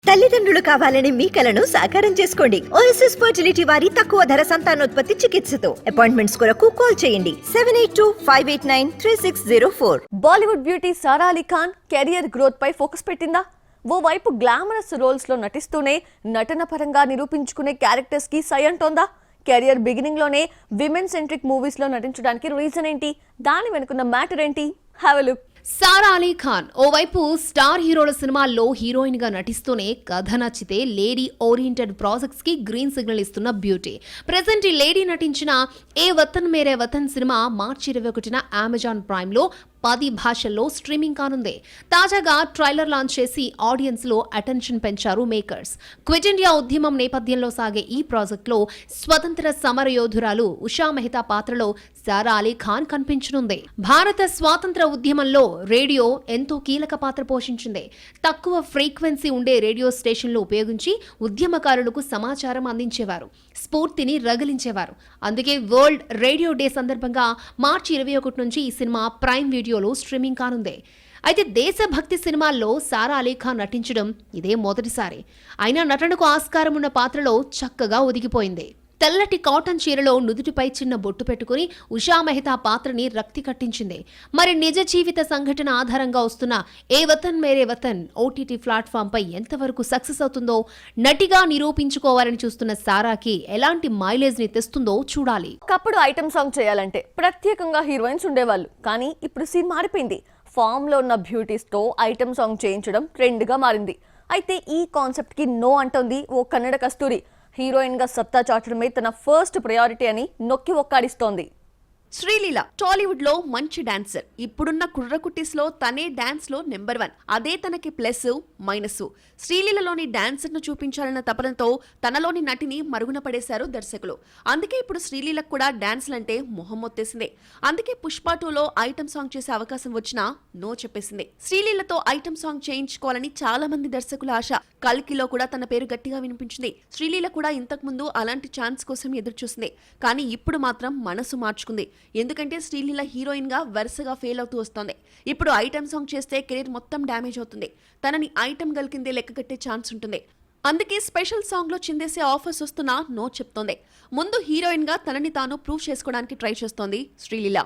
తల్లిదండ్రులు కావాలని మీ కలను సాకారం చేసుకోండి. ఓఎస్ఎస్ ఫర్టిలిటీ వారి తక్కువ ధర సంతానోత్పత్తి చికిత్సతో అపాయింట్మెంట్స్ కొరకు కాల్ చేయండి 7825893604. బాలీవుడ్ బ్యూటీ సారా అలీ ఖాన్ కెరియర్ గ్రోత్ పై ఫోకస్ పెట్టిందా? ఓవైపు గ్లామరస్ రోల్స్ లో నటిస్తూనే నటన పరంగా నిరూపించుకునే క్యారెక్టర్స్ కి సై అంటోందా? కెరియర్ బిగినింగ్ లోనే విమెన్ సెంట్రిక్ మూవీస్ లో నటించడానికి రీజన్ ఏంటి? దాని వెనుకున్న మ్యాటర్ ఏంటి? Have a look. Sara Ali Khan ఓవైపు స్టార్ హీరోల సినిమాల్లో హీరోయిన్ గా నటిస్తూనే కథ నచ్చితే లేడీ ఓరియంటెడ్ ప్రాజెక్ట్స్ కి గ్రీన్ సిగ్నల్ ఇస్తున్న బ్యూటీ. ప్రెసెంట్ ఈ లేడీ నటించిన ఏ వతన్ మేరే వతన్ సినిమా మార్చి 21న అమెజాన్ ప్రైమ్ లో 10 భాషల్లో స్ట్రీమింగ్ కానుంది. తాజాగా ట్రైలర్ లాంచ్ చేసి ఆడియన్స్ లో అటెన్షన్ పెంచారు మేకర్స్. క్విట్ ఇండియా ఉద్యమం నేపథ్యంలో సాగే ఈ ప్రాజెక్ట్ లో స్వతంత్ర సమరయోధురాలు ఉషా మెహతా పాత్రలో సారా అలీ ఖాన్ కనిపించనుంది. భారత స్వాతంత్ర ఉద్యమంలో రేడియో ఎంతో కీలక పాత్ర పోషించింది. తక్కువ ఫ్రీక్వెన్సీ ఉండే రేడియో స్టేషన్లు ఉపయోగించి ఉద్యమకారులకు సమాచారం అందించేవారు, స్ఫూర్తిని రగిలించేవారు. అందుకే వరల్డ్ రేడియో డే సందర్భంగా మార్చి 21 నుంచి ఈ సినిమా ప్రైమ్ వీడియోలో స్ట్రీమింగ్ కానుంది. అయితే దేశభక్తి సినిమాల్లో సారా అలీ ఖాన్ నటించడం ఇదే మొదటిసారి. అయినా నటనకు ఆస్కారం ఉన్న పాత్రలో చక్కగా ఒదిగిపోయింది. తెల్లటి కాటన్ చీరలో నుదుటిపై చిన్న బొట్టు పెట్టుకుని ఉషా మెహతా పాత్రని రక్తి కట్టించింది. మరి నిజ జీవిత సంఘటన ఆధారంగా వస్తున్న ఏ వతన్ మేరే వతన్ ఓటీటీ ప్లాట్ఫామ్ పై ఎంతవరకు సక్సెస్ అవుతుందో, నటిగా నిరూపించుకోవాలని చూస్తున్న సారాకి ఎలాంటి మైలేజ్ ని తెస్తుందో చూడాలి. ఒకప్పుడు ఐటమ్ సాంగ్ చేయాలంటే ప్రత్యేకంగా హీరోయిన్స్ ఉండేవాళ్ళు, కానీ ఇప్పుడు సీన్ మారిపోయింది. ఫామ్ లో ఉన్న బ్యూటీస్ తో ఐటమ్ సాంగ్ చేయించడం ట్రెండ్ గా మారింది. అయితే ఈ కాన్సెప్ట్ కి నో అంటోంది ఓ కన్నడ కస్తూరి. హీరోయిన్ గా సత్తా చాటడమే తన ఫస్ట్ ప్రయారిటీ అని నొక్కి ఒక్కాడిస్తోంది. శ్రీలీల టాలీవుడ్ లో మంచి డాన్సర్. ఇప్పుడున్న కుర్రకుట్టిస్ లో తనే డాన్స్ లో నెంబర్ 1. అదే తనకి ప్లస్ మైనస్. శ్రీలీలలోని డాన్సర్ ను చూపించాలన్న తపనతో తనలోని నటిని మరుగున పడేశారు దర్శకులు. అందుకే ఇప్పుడు శ్రీలీలకు కూడా డాన్స్లంటే మొహం మొత్తేసింది. అందుకే పుష్ప 2లో ఐటమ్ సాంగ్ చేసే అవకాశం వచ్చినా నో చెప్పేసింది. శ్రీలీలతో ఐటమ్ సాంగ్ చేయించుకోవాలని చాలా మంది దర్శకుల ఆశ. కల్కిలో కూడా తన పేరు గట్టిగా వినిపించింది. శ్రీలీల కూడా ఇంతకు ముందు అలాంటి ఛాన్స్ కోసం ఎదురు చూసింది. కానీ ఇప్పుడు మాత్రం మనసు మార్చుకుంది. ఎందుకంటే శ్రీలీల హీరోయిన్ గా వరుసగా ఫెయిల్ అవుతూ వస్తోంది. ఇప్పుడు ఐటమ్ సాంగ్ చేస్తే కెరీర్ మొత్తం డ్యామేజ్ అవుతుంది. తనని ఐటమ్ గర్ల్ కిందే లెక్క కట్టే ఛాన్స్ ఉంటుంది. అందుకే స్పెషల్ సాంగ్ లో చిందేసే ఆఫర్స్ వస్తున్నా నో చెప్తోంది. ముందు హీరోయిన్ గా తనని తాను ప్రూవ్ చేసుకోవడానికి ట్రై చేస్తోంది శ్రీలీల.